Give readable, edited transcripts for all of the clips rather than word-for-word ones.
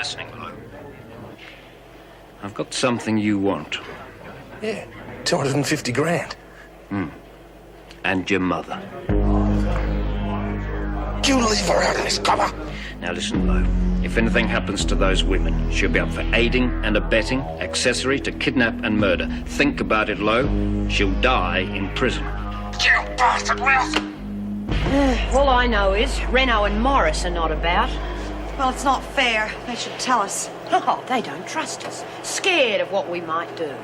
listening, Lo. I've got something you want. Yeah, 250 grand. And your mother. You leave her out of this cover. Now listen, Lo. If anything happens to those women, she'll be up for aiding and abetting, accessory to kidnap and murder. Think about it, Lo. She'll die in prison. You bastard, Wilson! All I know is Renault and Morris are not about. Well, it's not fair. They should tell us. Oh, they don't trust us. Scared of what we might do.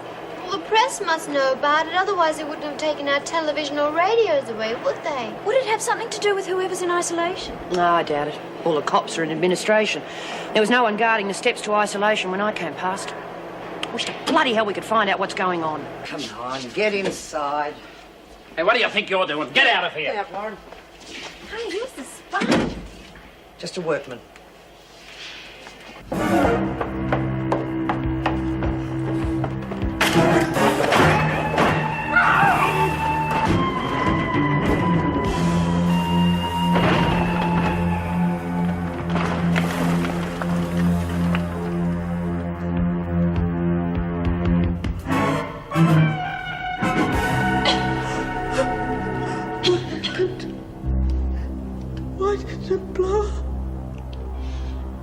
Well, the press must know about it, otherwise they wouldn't have taken our television or radios away, would they? Would it have something to do with whoever's in isolation? No, I doubt it. All the cops are in administration. There was no one guarding the steps to isolation when I came past. Wish to bloody hell we could find out what's going on. Come on, get inside. Hey, what do you think you're doing? Get out of here! Get out, Warren. Hey, who's the spy? Just a workman. Why did it blow?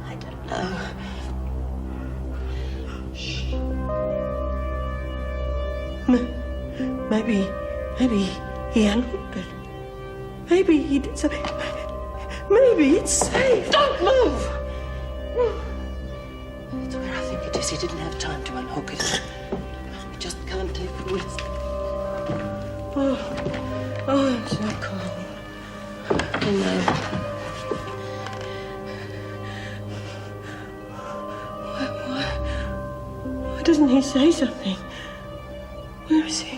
I don't know. Shh. Maybe he unhooked it. Maybe he did something. Maybe it's safe. Don't move! That's where I think it is. He didn't have time to unhook it. We just can't take the risk. Oh, I'm so cold. I know. Why doesn't he say something? Where is he?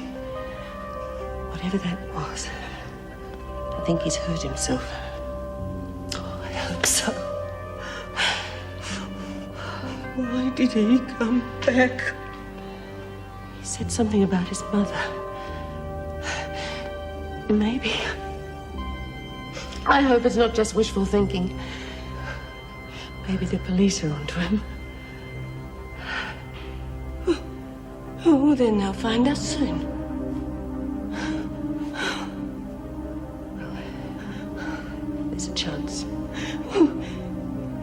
Whatever that was, I think he's hurt himself. Oh, I hope so. Why did he come back? He said something about his mother. Maybe. I hope it's not just wishful thinking. Maybe the police are onto him. Oh, then they'll find us soon. There's a chance.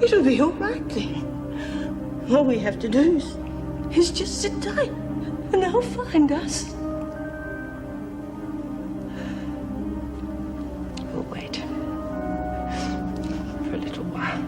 It'll be all right then. All we have to do is just sit tight, and they'll find us. We'll wait. For a little while.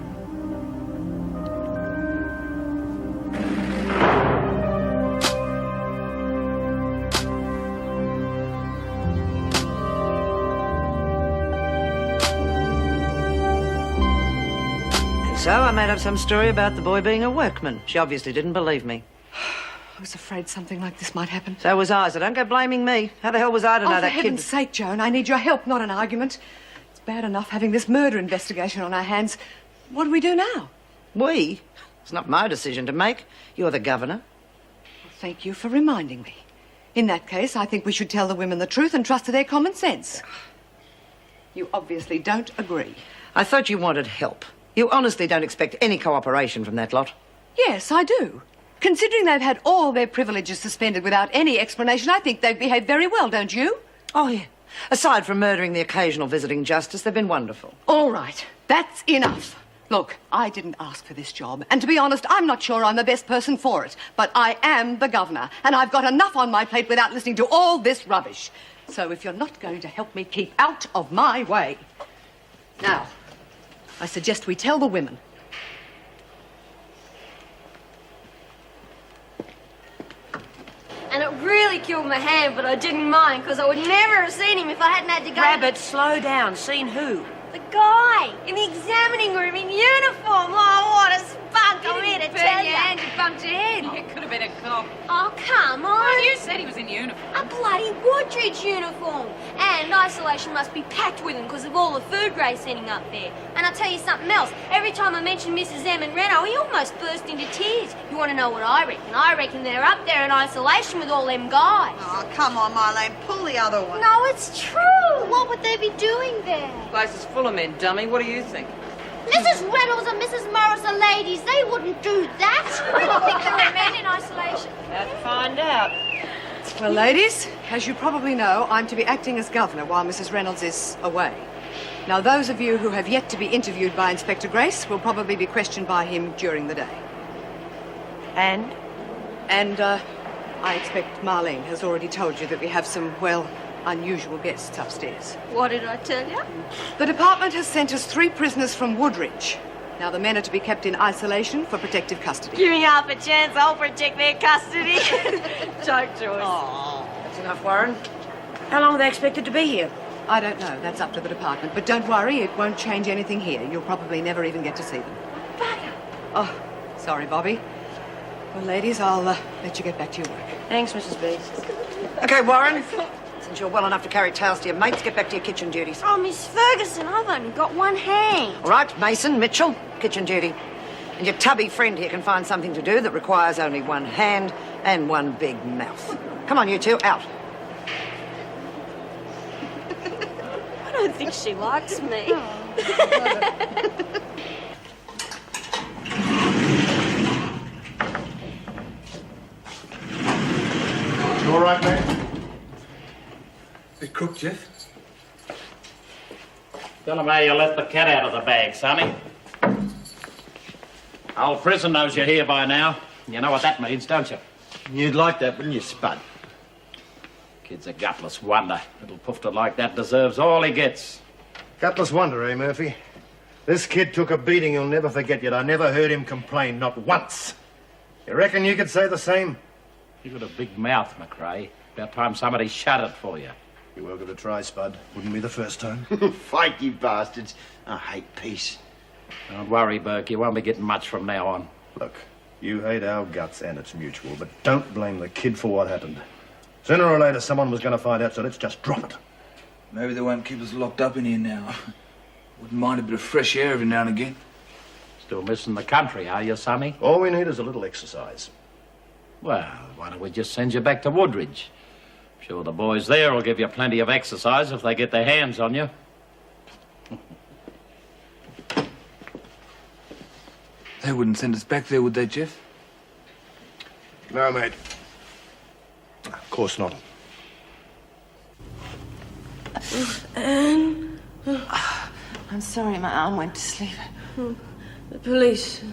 So I made up some story about the boy being a workman. She obviously didn't believe me. I was afraid something like this might happen. So was I, so don't go blaming me. How the hell was I to know For that kid... heaven's sake, Joan, I need your help, not an argument. It's bad enough having this murder investigation on our hands. What do we do now? We? It's not my decision to make. You're the governor. Well, thank you for reminding me. In that case, I think we should tell the women the truth and trust to their common sense. You obviously don't agree. I thought you wanted help. You honestly don't expect any cooperation from that lot? Yes, I do. Considering they've had all their privileges suspended without any explanation, I think they've behaved very well, don't you? Oh, yeah. Aside from murdering the occasional visiting justice, they've been wonderful. All right. That's enough. Look, I didn't ask for this job, and to be honest, I'm not sure I'm the best person for it. But I am the governor, and I've got enough on my plate without listening to all this rubbish. So if you're not going to help me, keep out of my way. Now, I suggest we tell the women. And it really killed my hand, but I didn't mind, because I would never have seen him if I hadn't had to go... Rabbit, slow down. Seen who? The guy in the examining room in uniform. Oh, what a spunk. I'm here to tell you. And you bumped your head. It could have been a cop. Oh, come on. Well, you said he was in uniform. A bloody Woodridge uniform. And isolation must be packed with him because of all the food Ray's sending up there. And I'll tell you something else. Every time I mention Mrs. M and Renault, he almost burst into tears. You want to know what I reckon? I reckon they're up there in isolation with all them guys. Oh, come on, Marlene. Pull the other one. No, it's true. What would they be doing there? The place is full of men, dummy. What do you think? Mrs. Reynolds and Mrs. Morris are laid ladies, they wouldn't do that. I don't think there are men in isolation. About to find out. Well, ladies, as you probably know, I'm to be acting as governor while Mrs. Reynolds is away. Now, those of you who have yet to be interviewed by Inspector Grace will probably be questioned by him during the day. And? And, I expect Marlene has already told you that we have some, well, unusual guests upstairs. What did I tell you? The department has sent us 3 prisoners from Woodridge. Now, the men are to be kept in isolation for protective custody. Give me half a chance, I'll protect their custody. Joke, Joyce. Oh, that's enough, Warren. How long are they expected to be here? I don't know. That's up to the department. But don't worry, it won't change anything here. You'll probably never even get to see them. Oh, sorry, Bobby. Well, ladies, I'll let you get back to your work. Thanks, Mrs. B. Okay, Warren. Since you're well enough to carry towels to your mates, get back to your kitchen duties. Oh, Miss Ferguson, I've only got one hand. All right, Mason, Mitchell, kitchen duty. And your tubby friend here can find something to do that requires only one hand and one big mouth. Come on, you two, out. I don't think she likes me. You all right, mate? Bit cooked, Jeff? Tell them how you let the cat out of the bag, Sonny. Old prison knows you're here by now. You know what that means, don't you? You'd like that, wouldn't you, Spud? Kid's a gutless wonder. Little poofter like that deserves all he gets. Gutless wonder, eh, Murphy? This kid took a beating you'll never forget, yet I never heard him complain, not once. You reckon you could say the same? You got a big mouth, McRae. About time somebody shut it for you. You're welcome to try, Spud. Wouldn't be the first time. Fight, you bastards. I hate peace. Don't worry, Burke. You won't be getting much from now on. Look, you hate our guts and it's mutual, but don't blame the kid for what happened. Sooner or later, someone was going to find out, so let's just drop it. Maybe they won't keep us locked up in here now. Wouldn't mind a bit of fresh air every now and again. Still missing the country, are you, Sonny? All we need is a little exercise. Well, why don't we just send you back to Woodridge? Sure, the boys there will give you plenty of exercise if they get their hands on you. They wouldn't send us back there, would they, Jeff? No, mate. Of course not. Anne? I'm sorry, my arm went to sleep. The police,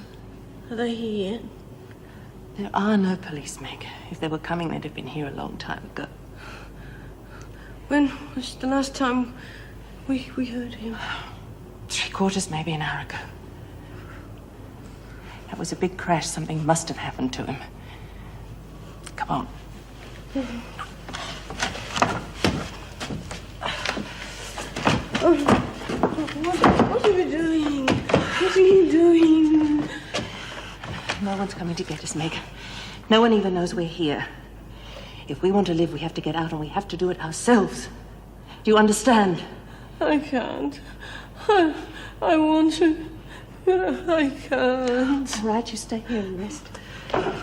are they here yet? There are no police, Meg. If they were coming, they'd have been here a long time ago. When was the last time we heard him? 3/4, maybe an hour ago. That was a big crash. Something must have happened to him. Come on. What are you doing? What are you doing? No one's coming to get us, Meg. No one even knows we're here. If we want to live, we have to get out, and we have to do it ourselves. Do you understand? I can't. I want to, but I can't. All right, you stay here and rest. I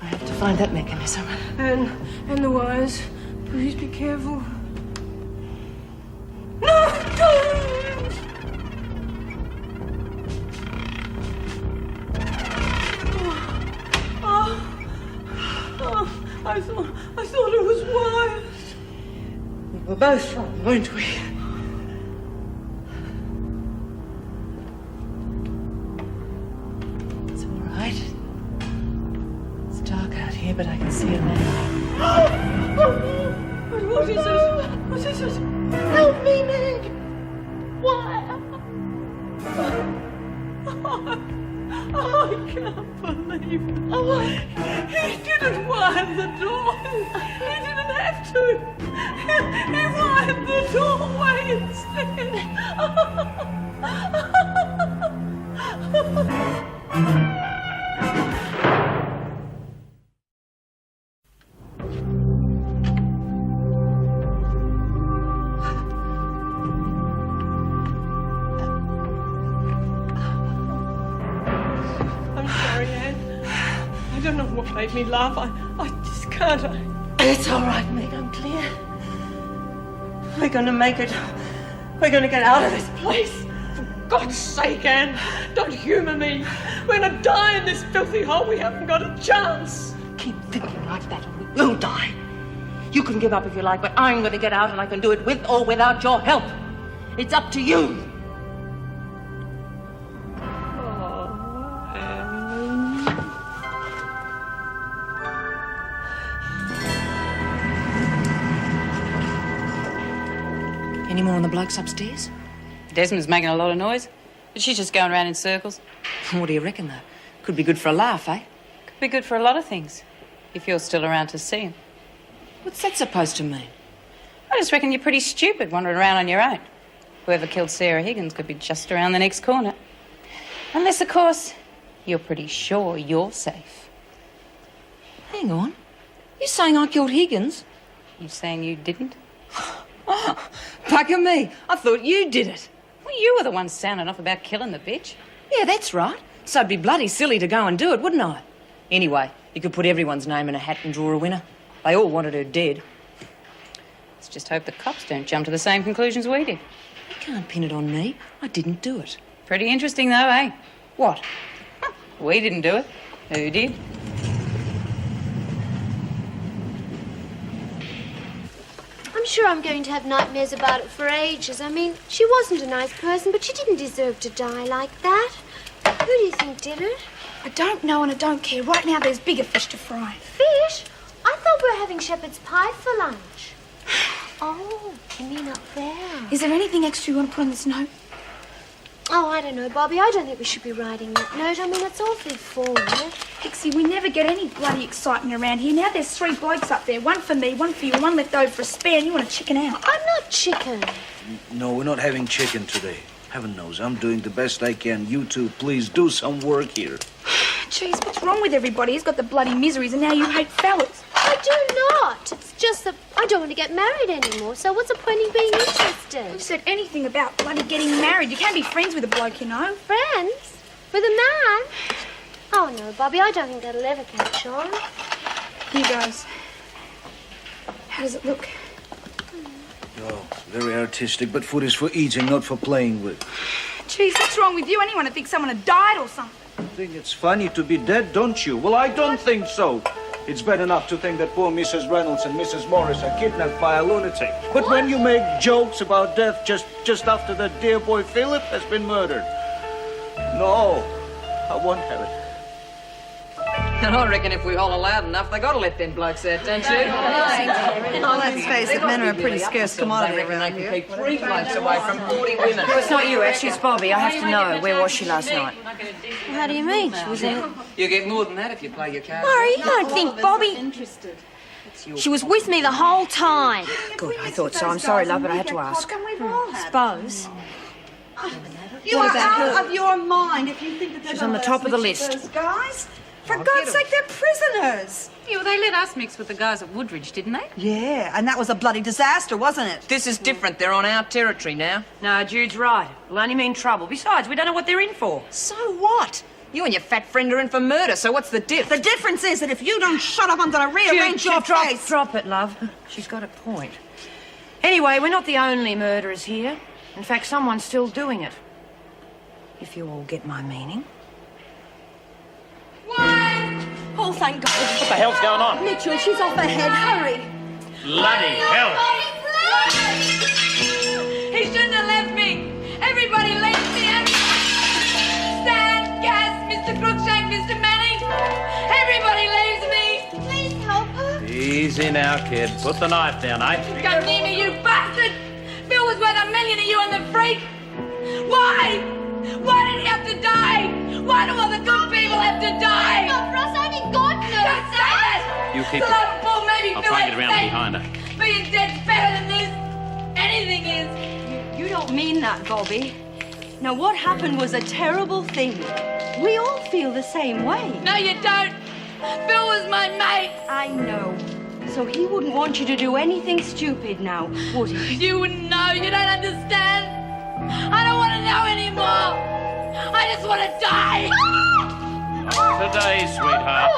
have to find that mechanism. And the wires. Please be careful. No, don't! I thought it was wires. We were both wrong, weren't we? It's all right. It's dark out here, but I can see a man. What is it? What is it? Help me, Meg! Why? I can't believe it. He didn't wire the door. He didn't have to. He wired the doorway instead. I don't know what made me laugh. I just can't. It's all right, Meg. I'm clear. We're going to make it. We're going to get out of this place. God's sake, Anne, don't humour me. We're gonna die in this filthy hole. We haven't got a chance. Keep thinking like that and we will die. You can give up if you like, but I'm going to get out and I can do it with or without your help. It's up to you. Any more on the blokes upstairs? Desmond's making a lot of noise, but she's just going around in circles. What do you reckon, though? Could be good for a laugh, eh? Could be good for a lot of things, if you're still around to see him. What's that supposed to mean? I just reckon you're pretty stupid wandering around on your own. Whoever killed Sarah Higgins could be just around the next corner. Unless, of course, you're pretty sure you're safe. Hang on. You're saying I killed Higgins? You saying you didn't? Bugger me. I thought you did it. Well, you were the one sounding off about killing the bitch. Yeah, that's right. So it'd be bloody silly to go and do it, wouldn't I? Anyway, you could put everyone's name in a hat and draw a winner. They all wanted her dead. Let's just hope the cops don't jump to the same conclusions we did. You can't pin it on me. I didn't do it. Pretty interesting, though, eh? What? We didn't do it. Who did? I'm sure I'm going to have nightmares about it for ages. I mean, she wasn't a nice person, but she didn't deserve to die like that. Who do you think did it? I don't know and I don't care. Right now there's bigger fish to fry. Fish? I thought we were having shepherd's pie for lunch. Oh, you mean up there? Is there anything extra you want to put on this note? Oh, I don't know, Bobby. I don't think we should be writing that note. I mean, it's awfully forward. Pixie, we never get any bloody excitement around here. Now there's 3 blokes up there. One for me, one for you, one left over for a spare, and you want to chicken out. I'm not chicken. No, we're not having chicken today. Heaven knows, I'm doing the best I can. You two, please do some work here. Jeez, what's wrong with everybody? He's got the bloody miseries and now you hate fellas. I do not. It's just that I don't want to get married anymore, so what's the point in being interested? Who said anything about bloody getting married? You can't be friends with a bloke, you know. Friends? With a man? Oh, no, Bobby, I don't think that'll ever catch on. Here goes. How does it look? Oh, very artistic, but food is for eating, not for playing with. Jeez, what's wrong with you? Anyone would think someone had died or something. You think it's funny to be dead, don't you? Well, I don't think so. It's bad enough to think that poor Mrs. Reynolds and Mrs. Morris are kidnapped by a lunatic. But when you make jokes about death just after that dear boy Philip has been murdered. No, I won't have it. And I reckon if we holler loud enough, they gotta let them blokes out, don't you? Well, let's face it, men are a pretty scarce commodity around here. Keep 3 blokes away from 40 women. Well, it's not you, actually, it's Bobby. I have to know. Where was she last night? Well, how do you mean? She was in... You get more than that if you play your cards. Murray, you don't think Bobby... She was with me the whole time. Good, I thought so. I'm sorry, love, but I had to ask. Suppose. You are out of your mind if you think that they're She's on the top of the list. Guys, for God's sake, they're prisoners. Yeah, well, they let us mix with the guys at Woodridge, didn't they? Yeah, and that was a bloody disaster, wasn't it? This is different. They're on our territory now. No, Jude's right. It'll only mean trouble. Besides, we don't know what they're in for. So what? You and your fat friend are in for murder, so what's the diff? The difference is that if you don't shut up, I'm going to rearrange your face. Drop it, love. She's got a point. Anyway, we're not the only murderers here. In fact, someone's still doing it. If you all get my meaning. Oh, thank God. What the hell's going on? Mitchell, she's off her head. Hurry. Bloody hell! He shouldn't have left me. Everybody leaves me. Stan, Gas, Mr. Crookshank, Mr. Manning. Everybody leaves me. Please help her. Easy now, kid. Put the knife down, eh? Come near me, you bastard. Bill was worth $1 million to you and the freak. Why? Why did he have to die? Why do all the good people have to die? Not for us, only God knows. Just say that. You keep So that poor maybe I'll Phil try and get ain't around safe. behind her. Being dead's better than this. Anything is. You don't mean that, Bobby. Now, what happened was a terrible thing. We all feel the same way. No, you don't. Bill was my mate. I know. So he wouldn't want you to do anything stupid now, would he? You wouldn't know. You don't understand. I don't want to know anymore. I just want to die. Today, sweetheart.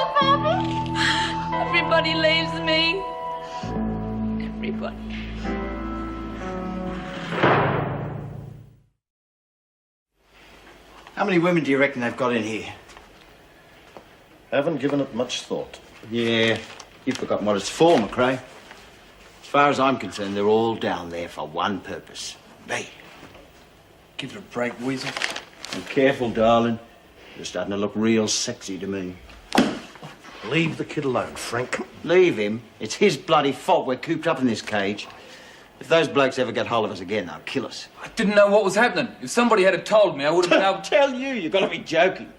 Everybody leaves me. Everybody. How many women do you reckon they've got in here? Haven't given it much thought. Yeah, you've forgotten what it's for, McRae. As far as I'm concerned, they're all down there for one purpose. Me. Give it a break, Weasel. Be careful, darling. You're starting to look real sexy to me. Leave the kid alone, Frank. Leave him? It's his bloody fault we're cooped up in this cage. If those blokes ever get hold of us again, they'll kill us. I didn't know what was happening. If somebody had told me, I would have been able to... Tell you? You've got to be joking.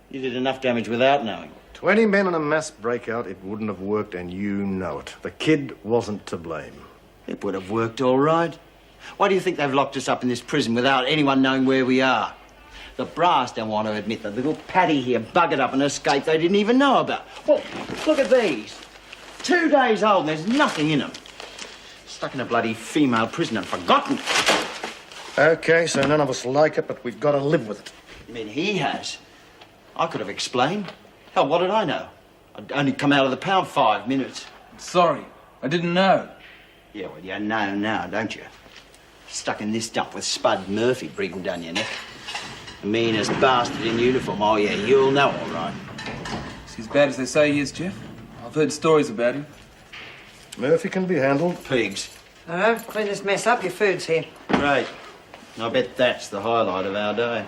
You did enough damage without knowing. 20 men in a mass breakout, it wouldn't have worked, and you know it. The kid wasn't to blame. It would have worked all right. Why do you think they've locked us up in this prison without anyone knowing where we are? The brass don't want to admit that little Paddy here buggered up and escaped they didn't even know about. Well, look at these. 2 days old and there's nothing in them. Stuck in a bloody female prison and forgotten. Okay, so none of us like it, but we've got to live with it. I mean, he has. I could have explained. Hell, what did I know? I'd only come out of the pound 5 minutes. Sorry, I didn't know. Yeah, well, you know now, don't you? Stuck in this dump with Spud Murphy breathing down your neck. The meanest bastard in uniform. Oh, yeah, you'll know all right. Is he as bad as they say he is, Jeff? I've heard stories about him. Murphy can be handled. Pigs. All right, clean this mess up. Your food's here. Great. I bet that's the highlight of our day.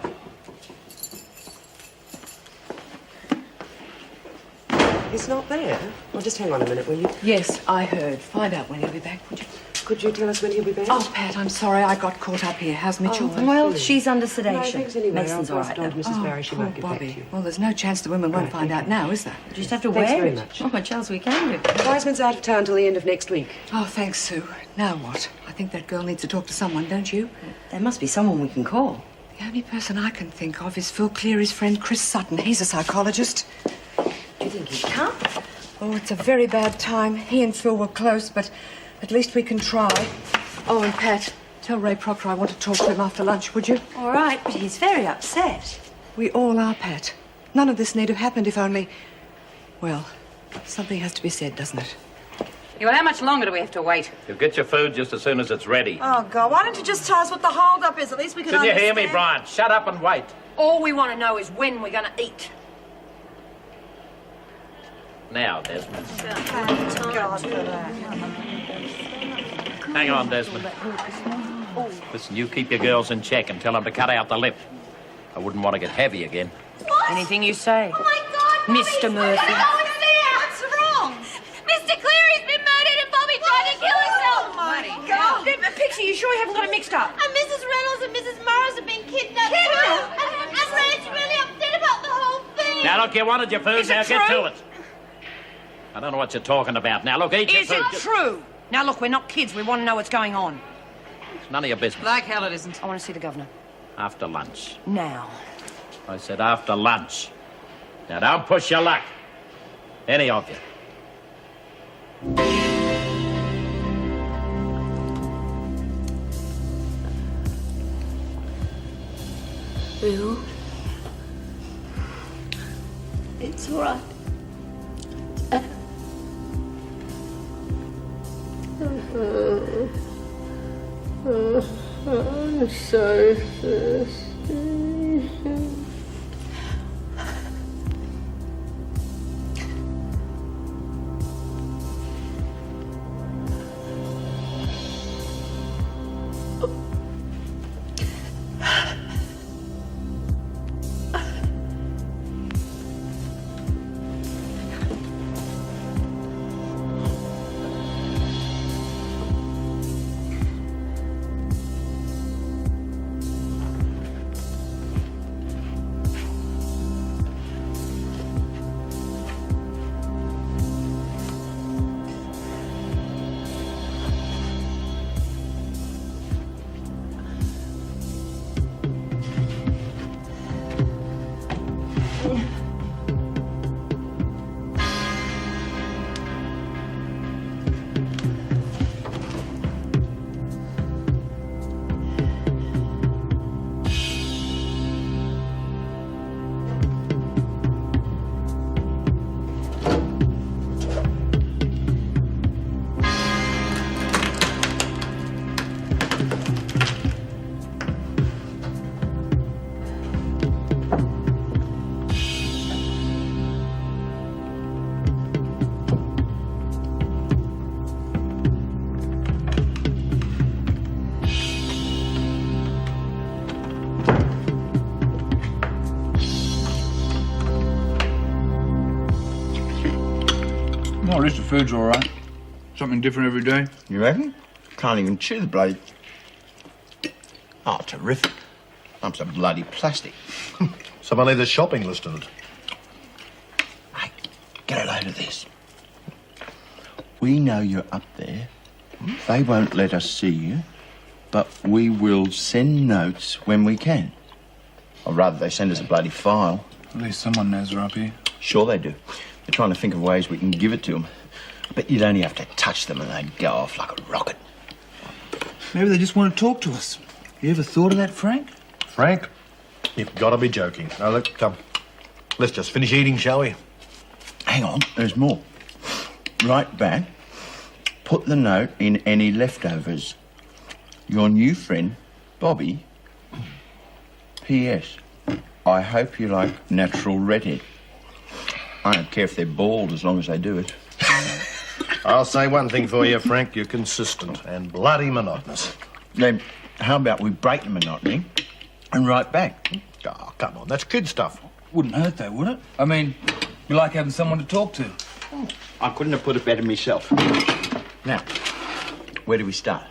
He's not there. Well, just hang on a minute, will you? Yes, I heard. Find out when he'll be back, would you? Could you tell us when he'll be back? Oh, Pat, I'm sorry I got caught up here. How's Mitchell? Well, she's under sedation. No, thanks anyway. Mason's I'll all pass right. it on to Mrs. Barry. She poor might get back to Bobby. you. Well, there's no chance the women won't find out now, is there? You just have to Thanks wear very it. much. Not much else we can do. Wiseman's out of town till the end of next week. Oh, thanks, Sue. Now what? I think that girl needs to talk to someone, don't you? There must be someone we can call. The only person I can think of is Phil Cleary's friend, Chris Sutton. He's a psychologist. Do you think he'd come? Oh, it's a very bad time. He and Phil were close, but at least we can try. Oh, and Pat, tell Ray Proctor I want to talk to him after lunch, would you? All right, but he's very upset. We all are, Pat. None of this need have happened if only... Well, something has to be said, doesn't it? Yeah, well, how much longer do we have to wait? You'll get your food just as soon as it's ready. Oh, God, why don't you just tell us what the hold-up is? At least we can Didn't you understand. hear me, Brian? Shut up and wait. All we want to know is when we're going to eat. Now, Desmond. God for that. Hang on, Desmond. Listen, you keep your girls in check and tell them to cut out the lip. I wouldn't want to get heavy again. What? Anything you say. Oh, my God, Mr. Murphy. What's wrong? Mr. Cleary's been murdered and Bobby tried to kill himself. Oh, my God. Pixie, you sure you haven't got it mixed up? And Mrs. Reynolds and Mrs. Morris have been kidnapped too. And Ray's really upset about the whole thing. Now, look, you wanted your food, Is it now get true? to it. I don't know what you're talking about. Now, look, eat your Is food. it true? Now, look, we're not kids. We want to know what's going on. It's none of your business. Like hell it isn't. I want to see the governor. After lunch. Now. I said after lunch. Now, don't push your luck. Any of you. Bill? It's all right. I'm so thirsty. at least the food's all right. Something different every day. You reckon? Can't even chew the bloody... Oh, terrific. Lumps of bloody plastic. Someone leave the shopping list in it. Hey, get a load of this. We know you're up there. They won't let us see you, but we will send notes when we can. Or rather, they send us a bloody file. At least someone knows we're up here. Sure they do. They're trying to think of ways we can give it to them. But you'd only have to touch them and they'd go off like a rocket. Maybe they just want to talk to us. You ever thought of that, Frank? Frank, you've got to be joking. Now, look, come. Let's just finish eating, shall we? Hang on, there's more. Right back. Put the note in any leftovers. Your new friend, Bobby. P.S. I hope you like natural redhead. I don't care if they're bald as long as they do it. I'll say one thing for you, Frank. You're consistent and bloody monotonous. Then how about we break the monotony and write back? Oh, come on. That's kid stuff. Wouldn't hurt, though, would it? I mean, we like having someone to talk to. I couldn't have put it better myself. Now, where do we start?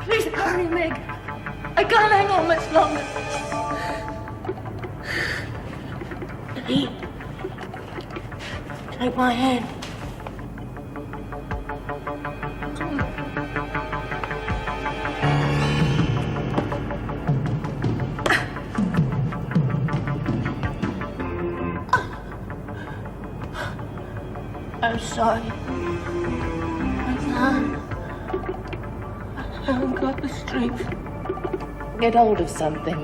Please hurry, Meg. I can't hang on much longer. Lee, take my hand. I'm sorry. I haven't got the strength. Get hold of something.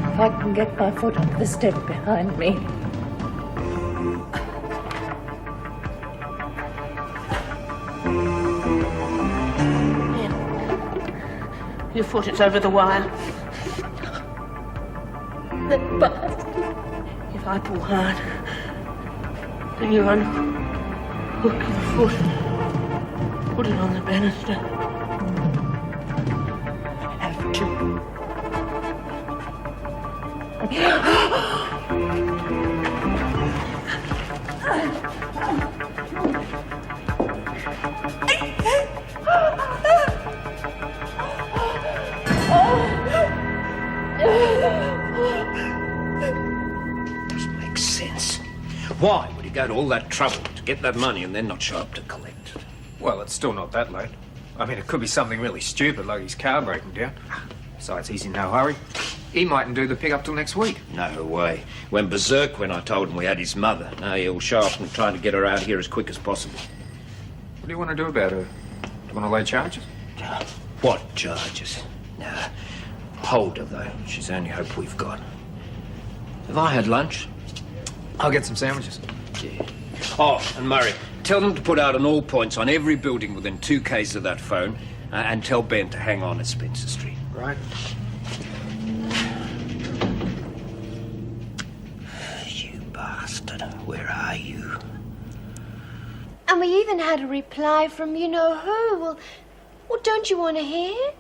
If I can get my foot up the step behind me. Here. Your foot is over the wire. But if I pull hard, then you unhook your foot, put it on the banister. I have to. Doesn't make sense. Why would he go to all that trouble to get that money and then not show up to collect it? Well, it's still not that late. I mean, it could be something really stupid, like his car breaking down. Besides, he's in no hurry. He mightn't do the pick-up till next week. No way. Went berserk when I told him we had his mother. Now he'll show up and try to get her out here as quick as possible. What do you want to do about her? Do you want to lay charges? What charges? Nah. Hold her, though. She's the only hope we've got. Have I had lunch? I'll get some sandwiches. Yeah. Oh, and Murray, tell them to put out an all points on every building within 2 k's of that phone, and tell Ben to hang on at Spencer Street. Right. You bastard. Where are you? And we even had a reply from you-know-who. Well, don't you want to hear?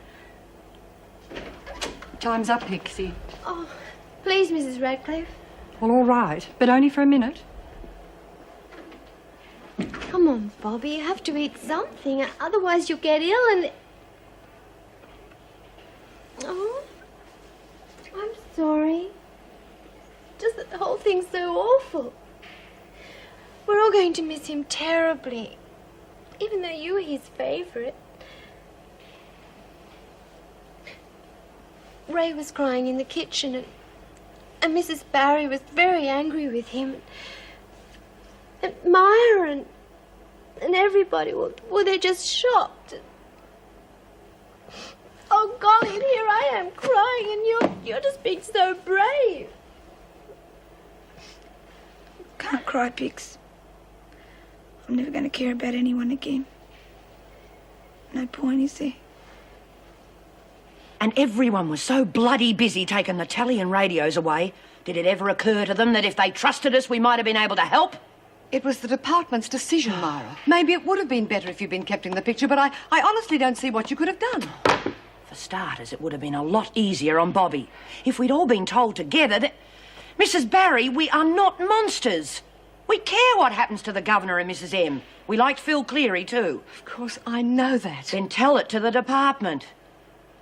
Time's up, Pixie. Oh, please, Mrs. Radcliffe. Well, all right, but only for a minute. Come on, Bobby, you have to eat something, otherwise you'll get ill and... Oh, I'm sorry. Just that the whole thing's so awful. We're all going to miss him terribly, even though you were his favourite. Ray was crying in the kitchen, and Mrs. Barry was very angry with him. And Maya and everybody, well, they're just shocked. Oh, golly, and here I am crying, and you're just being so brave. Can't cry, Pix. I'm never going to care about anyone again. No point, is there? And everyone was so bloody busy taking the telly and radios away. Did it ever occur to them that if they trusted us, we might have been able to help? It was the department's decision, Myra. Maybe it would have been better if you'd been kept in the picture, but I honestly don't see what you could have done. For starters, it would have been a lot easier on Bobby. If we'd all been told together that... Mrs. Barry, we are not monsters. We care what happens to the Governor and Mrs. M. We liked Phil Cleary, too. Of course, I know that. Then tell it to the department.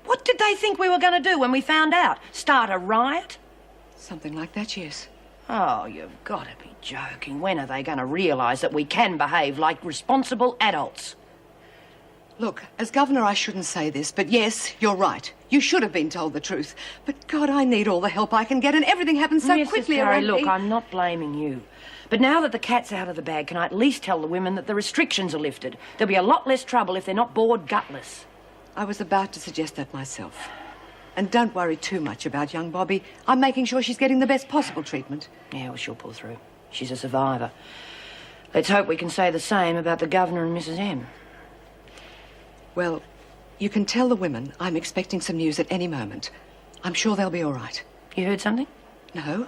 What did they think we were going to do when we found out? Start a riot? Something like that, yes. Oh, you've got to be joking. When are they going to realise that we can behave like responsible adults? Look, as Governor, I shouldn't say this, but yes, you're right. You should have been told the truth. But, God, I need all the help I can get, and everything happens so quickly Barry, around me. look, I'm not blaming you. But now that the cat's out of the bag, can I at least tell the women that the restrictions are lifted? There'll be a lot less trouble if they're not bored gutless. I was about to suggest that myself. And don't worry too much about young Bobby. I'm making sure she's getting the best possible treatment. Yeah, well, she'll pull through. She's a survivor. Let's hope we can say the same about the Governor and Mrs. M. Well, you can tell the women I'm expecting some news at any moment. I'm sure they'll be all right. You heard something? No,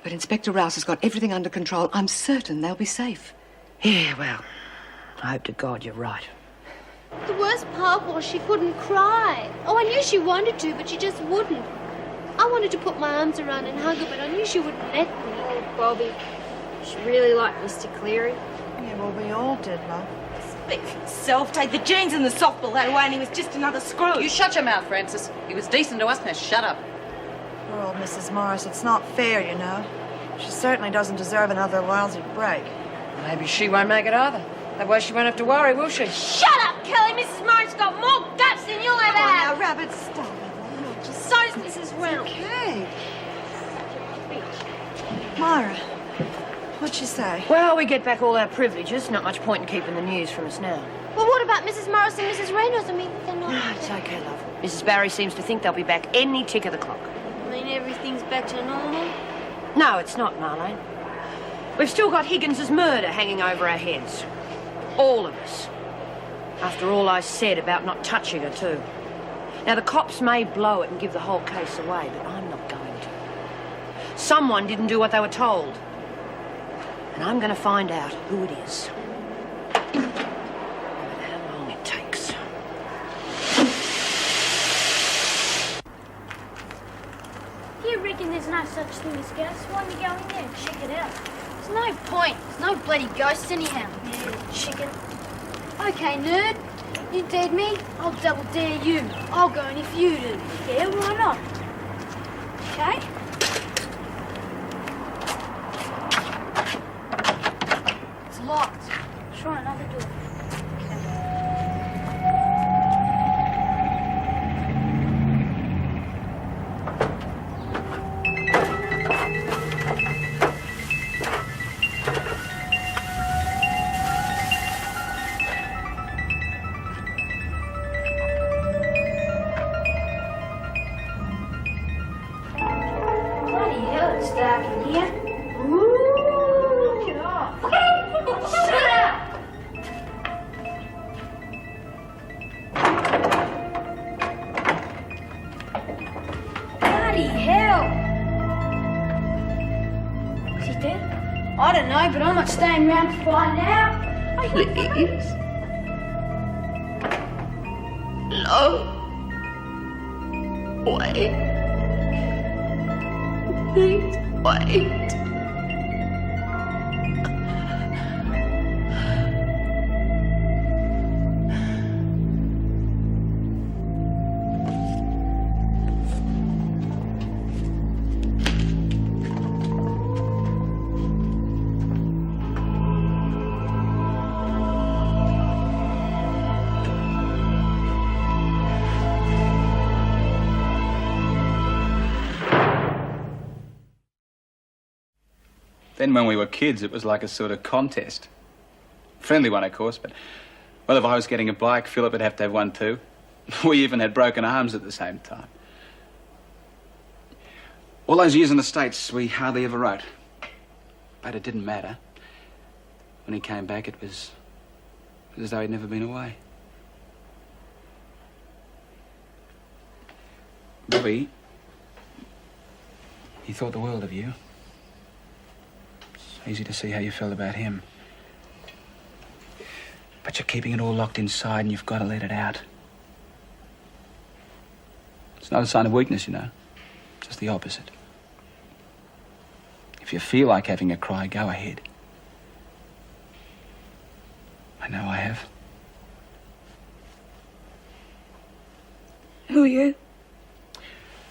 but Inspector Rouse has got everything under control. I'm certain they'll be safe. Yeah, well, I hope to God you're right. The worst part was she couldn't cry. Oh, I knew she wanted to, but she just wouldn't. I wanted to put my arms around and hug her, but I knew she wouldn't let me. Oh, Bobby, she really liked Mr. Cleary. Yeah, well, we all did, love. Speak for yourself. Take the jeans and the softball that away, and he was just another screw. You shut your mouth, Francis. He was decent to us. Now shut up. Poor old Mrs. Morris, it's not fair, you know. She certainly doesn't deserve another lousy break. Maybe she won't make it either. That way she won't have to worry, will she? Shut up, Kelly! Mrs. Morris got more guts than you'll ever have! Now, Rabbit, stop it. So does Mrs. Reynolds. Okay. Myra, what'd she say? Well, we get back all our privileges. Not much point in keeping the news from us now. Well, what about Mrs. Morris and Mrs. Reynolds? I mean, they're not... It's okay, love. Mrs. Barry seems to think they'll be back any tick of the clock. I mean, everything's back to normal? No, it's not, Marlene. We've still got Higgins's murder hanging over our heads. All of us. After all I said about not touching her, too. Now, the cops may blow it and give the whole case away, but I'm not going to. Someone didn't do what they were told. And I'm going to find out who it is. No matter how long it takes. You reckon there's no such thing as ghosts? Why don't you go in there and check it out? There's no point. There's no bloody ghosts anyhow. Yeah, chicken. Okay, nerd. You dared me, I'll double dare you. I'll go and if you do. Yeah, why not? Okay? It's locked. Try another door. Bloody hell, it's dark in here. Ooh! Shut up! Bloody hell! Is he dead? I don't know, but I'm not staying around to find out. Please. No. Wait. Please, wait. Then when we were kids, it was like a sort of contest. Friendly one, of course, but... Well, if I was getting a bike, Philip would have to have one too. We even had broken arms at the same time. All those years in the States, we hardly ever wrote. But it didn't matter. When he came back, it was as though he'd never been away. Bobby, he thought the world of you. It's easy to see how you felt about him. But you're keeping it all locked inside and you've got to let it out. It's not a sign of weakness, you know. Just the opposite. If you feel like having a cry, go ahead. I know I have. Who are you?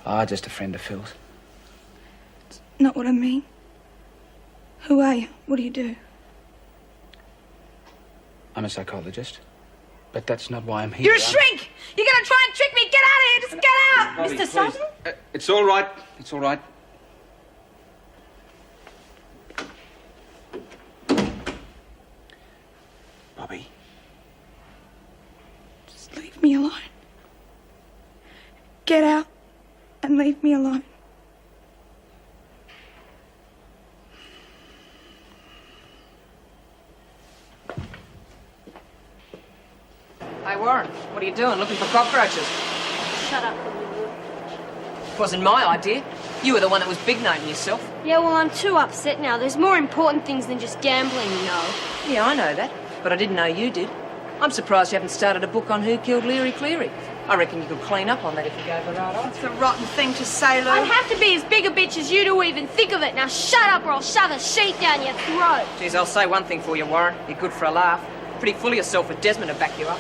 Ah, just a friend of Phil's. Not what I mean. Who are you? What do you do? I'm a psychologist. But that's not why I'm here. You're a shrink! You're gonna try and trick me! Get out of here! Just get out! Bobby, Mr. Sutton? It's all right. It's all right. Bobby. Just leave me alone. Get out and leave me alone. Hey, Warren, what are you doing? Looking for cockroaches? Shut up. It wasn't my idea. You were the one that was big-noting yourself. Yeah, well, I'm too upset now. There's more important things than just gambling, you know. Yeah, I know that, but I didn't know you did. I'm surprised you haven't started a book on who killed Leary Cleary. I reckon you could clean up on that if you gave the right odds. It's a rotten thing to say, Lou. I'd have to be as big a bitch as you to even think of it. Now shut up or I'll shove a sheet down your throat. Geez, I'll say one thing for you, Warren. You're good for a laugh. Pretty full of yourself with Desmond to back you up.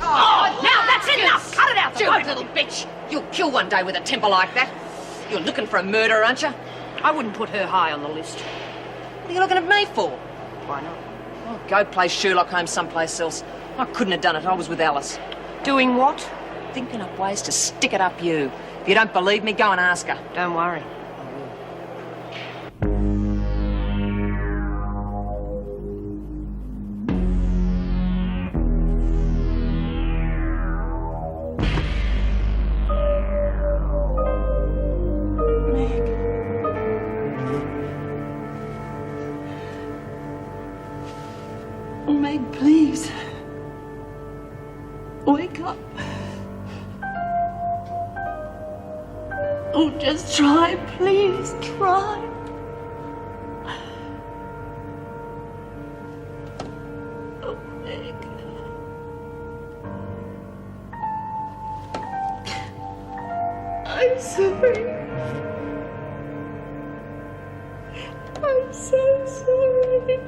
Oh, now that's enough! Cut it out, Do it, little bitch! You'll kill one day with a temper like that. You're looking for a murderer, aren't you? I wouldn't put her high on the list. What are you looking at me for? Why not? Oh, go play Sherlock Holmes someplace else. I couldn't have done it. I was with Alice. Doing what? Thinking up ways to stick it up you. If you don't believe me, go and ask her. Don't worry. Meg, please. Wake up. Oh, just try, please, try. Oh, Meg. I'm sorry. I'm so sorry.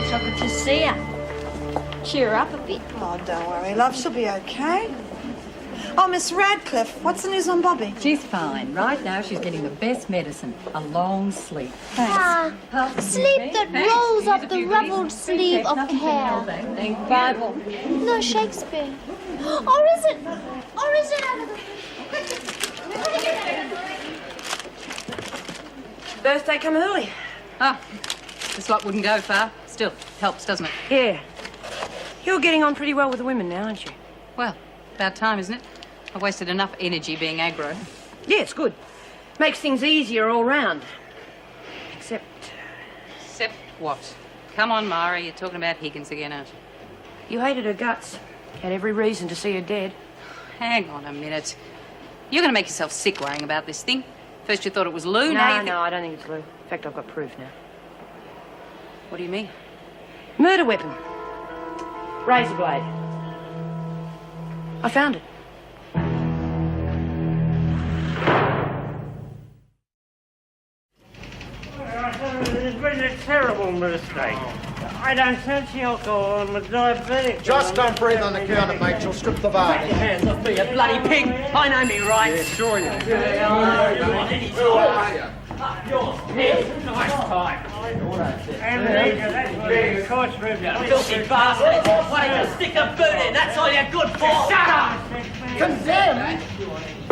So good to see her. Cheer up a bit. Oh, don't worry, love. She'll be okay. Oh, Miss Radcliffe, what's the news on Bobby? She's fine. Right now, she's getting the best medicine, a long sleep. Sleep that rolls up the ruffled sleeve of hair. Bible. No, Shakespeare. Or is it? Or is it? Birthday come early. Ah, this lot wouldn't go far. Still, helps, doesn't it? Yeah. You're getting on pretty well with the women now, aren't you? Well, about time, isn't it? I wasted enough energy being aggro. Yeah, it's good. Makes things easier all round. Except what? Come on, Mara, you're talking about Higgins again, aren't you? you hated her guts. Had every reason to see her dead. Hang on a minute. You're going to make yourself sick worrying about this thing. First you thought it was Lou, now you think... No, I don't think it's Lou. In fact, I've got proof now. What do you mean? Murder weapon. Razor blade. I found it. It's been a terrible mistake. I don't fancy alcohol. I'm a diabetic. Just don't breathe on the counter, mate. You'll strip the bar. Take your hands off me, you bloody pig. I know me rights. Yeah, sure you do. Nice time. Amnesia, that's big. Of course we've done. Filthy bastard. Why don't you stick a boot in? That's all you're good for. Shut up! Condemned?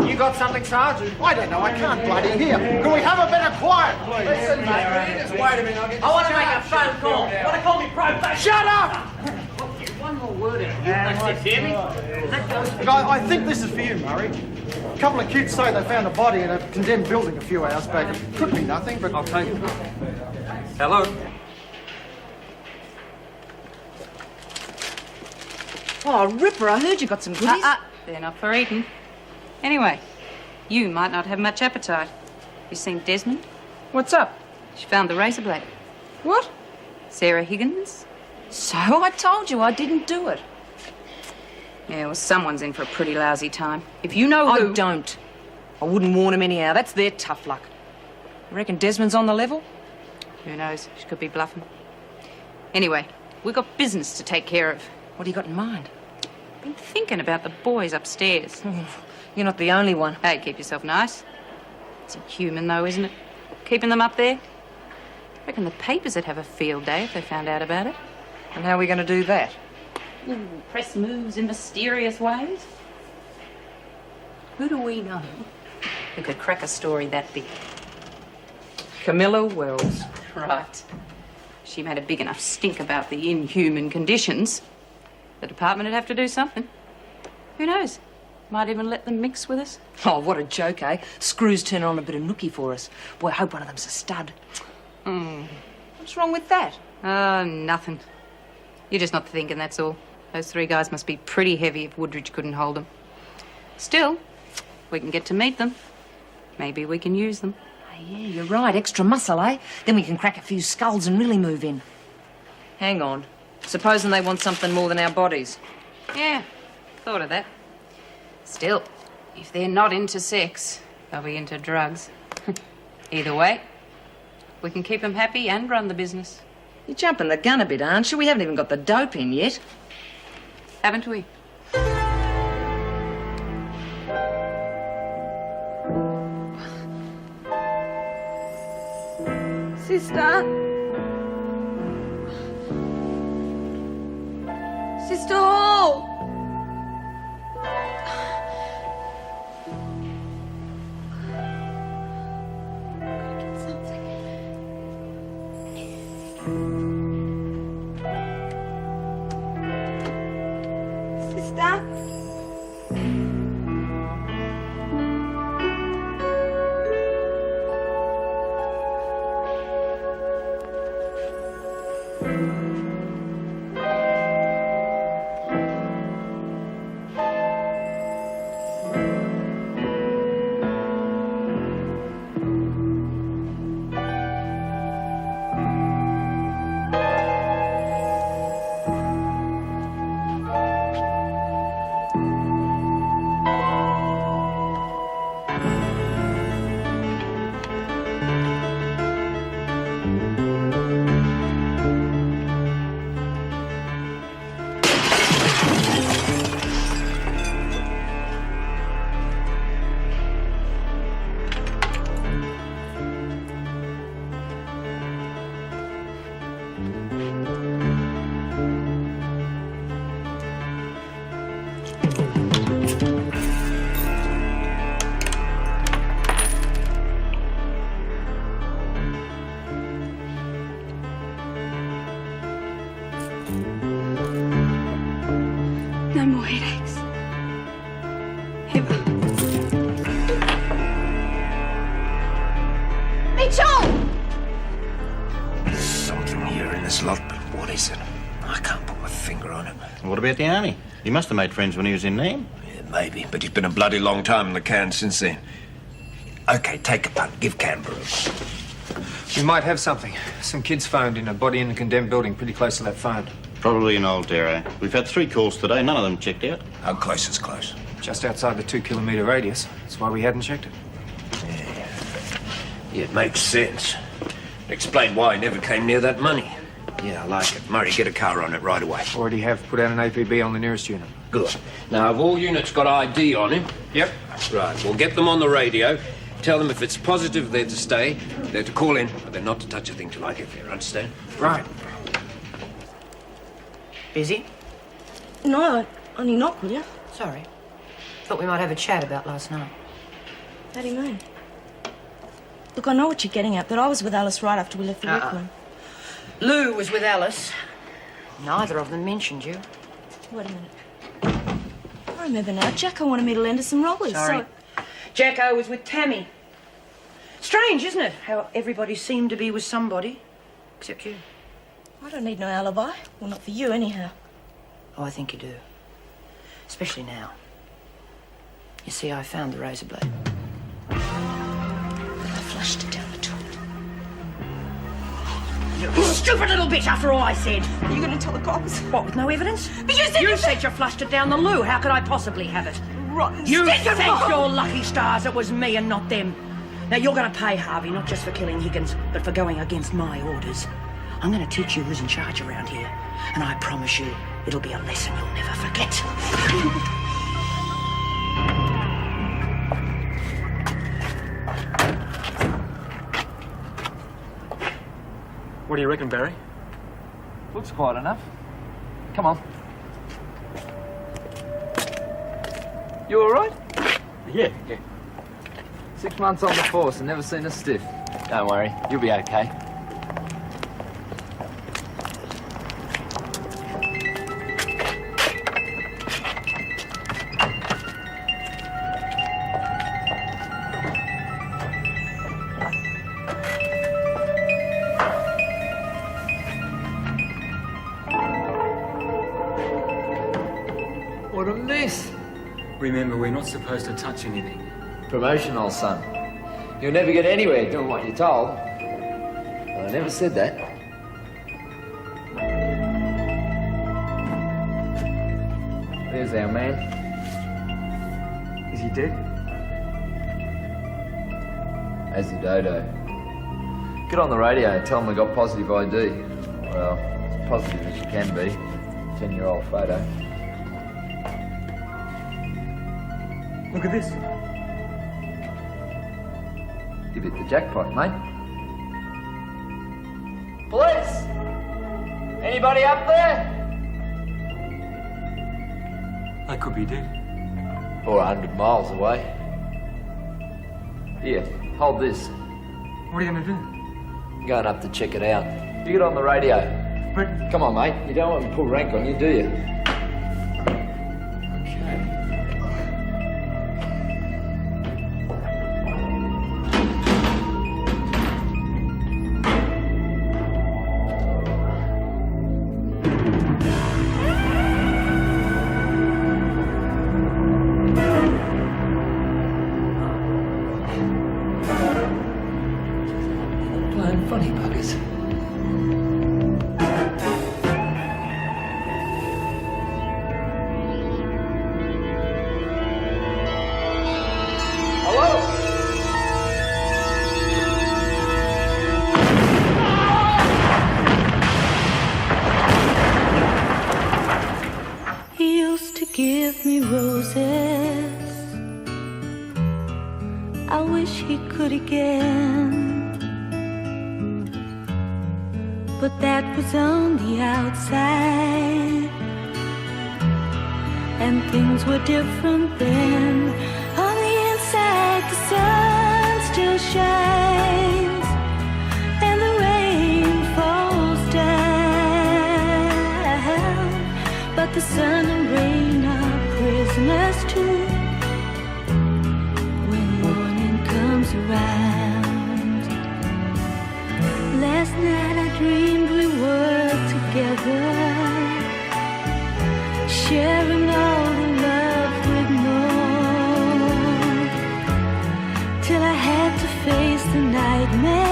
You got something, Sergeant? I don't know. I can't bloody hear. Can we have a bit of quiet, please? Listen, mate. Just wait a minute. I want to make a phone call. Want to call me probation? Shut up! One more word out of you. That's it, hear me? Look, I think this is for you, Murray. A couple of kids say they found a body in a condemned building a few hours back. It could be nothing, but... I'll take it. Hello? Oh, Ripper, I heard you got some goodies. They're not for eating. Anyway, you might not have much appetite. You seen Desmond? What's up? She found the razor blade. What? Sarah Higgins? So I told you I didn't do it. Yeah, well, someone's in for a pretty lousy time. If you know who... I don't. I wouldn't warn him anyhow. That's their tough luck. You reckon Desmond's on the level? Who knows? She could be bluffing. Anyway, we've got business to take care of. What do you got in mind? Been thinking about the boys upstairs. You're not the only one. Hey, keep yourself nice. It's inhuman, though, isn't it? Keeping them up there. Reckon the papers would have a field day if they found out about it. And how are we going to do that? Ooh, press moves in mysterious ways. Who do we know who could crack a story that big? Camilla Wells. Right. She made a big enough stink about the inhuman conditions. The department would have to do something. Who knows? Might even let them mix with us. Oh, what a joke, eh? Screws turning on a bit of nookie for us. Boy, I hope one of them's a stud. What's wrong with that? Oh, nothing. You're just not thinking, that's all. Those three guys must be pretty heavy if Woodridge couldn't hold them. Still, we can get to meet them. Maybe we can use them. Oh, yeah, you're right. Extra muscle, eh? Then we can crack a few skulls and really move in. Hang on. Supposing they want something more than our bodies. Yeah, thought of that. Still, if they're not into sex, they'll be into drugs. Either way, we can keep them happy and run the business. You're jumping the gun a bit, aren't you? We haven't even got the dope in yet. Haven't we? Sister? Sister Hall! No more headaches. Ever. Mitchell! There's something here in this lot, but what is it? I can't put my finger on it. What about the army? He must have made friends when he was in Nîmes. Yeah, maybe, but he's been a bloody long time in the can since then. OK, take a punt. Give Canberra a punt. We might have something. Some kids phoned in a body in a condemned building pretty close to that phone. Probably an old Darrow. We've had 3 calls today. None of them checked out. How close is close? Just outside the 2-kilometre radius. That's why we hadn't checked it. Yeah, it makes sense. Explain why he never came near that money. Yeah, I like it. Murray, get a car on it right away. Already have put out an APB on the nearest unit. Good. Now, have all units got ID on him? Yep. Right, we'll get them on the radio. Tell them if it's positive they're to stay, they're to call in, but they're not to touch a thing till I get there, understand? Right. Busy? No, only knock, will you? Sorry. Thought we might have a chat about last night. How do you mean? Look, I know what you're getting at, but I was with Alice right after we left the rec room. Lou was with Alice. Neither of them mentioned you. Wait a minute. I remember now. Jacko wanted me to lend her some rollers. Sorry. Jacko was with Tammy. Strange, isn't it? How everybody seemed to be with somebody. Except you. I don't need no alibi. Well, not for you, anyhow. Oh, I think you do. Especially now. You see, I found the razor blade. I flushed it down the toilet. You stupid little bitch, after all I said. Are you going to tell the cops? What, with no evidence? But you said... You said you flushed it down the loo. How could I possibly have it? Rotten You stinking thank wrong. your lucky stars it was me and not them. Now, you're going to pay Harvey, not just for killing Higgins, but for going against my orders. I'm going to teach you who's in charge around here. And I promise you, it'll be a lesson you'll never forget. What do you reckon, Barry? Looks quiet enough. Come on. You all right? Yeah. 6 months on the force and never seen a stiff. Don't worry, you'll be okay. What a mess. Remember, we're not supposed to touch anything. Promotion, old son. You'll never get anywhere doing what you're told. Well, I never said that. There's our man. Is he dead? As the dodo. Get on the radio and tell them we got positive ID. Well, as positive as you can be. 10-year-old photo. Look at this. You've hit the jackpot, mate. Police! Anybody up there? I could be dead. Or 100 miles away. Here, hold this. What are you going to do? I'm going up to check it out. You get on the radio. But... Come on, mate. You don't want me to pull rank on you, do you? Funny buggers. He used to give me roses. I wish he could again. But that was on the outside, and things were different then. On the inside, the sun still shines, and the rain falls down. But the sun and rain are prisoners too when morning comes around. Last night I dreamed we were together, sharing all the love we'd known, till I had to face the nightmare.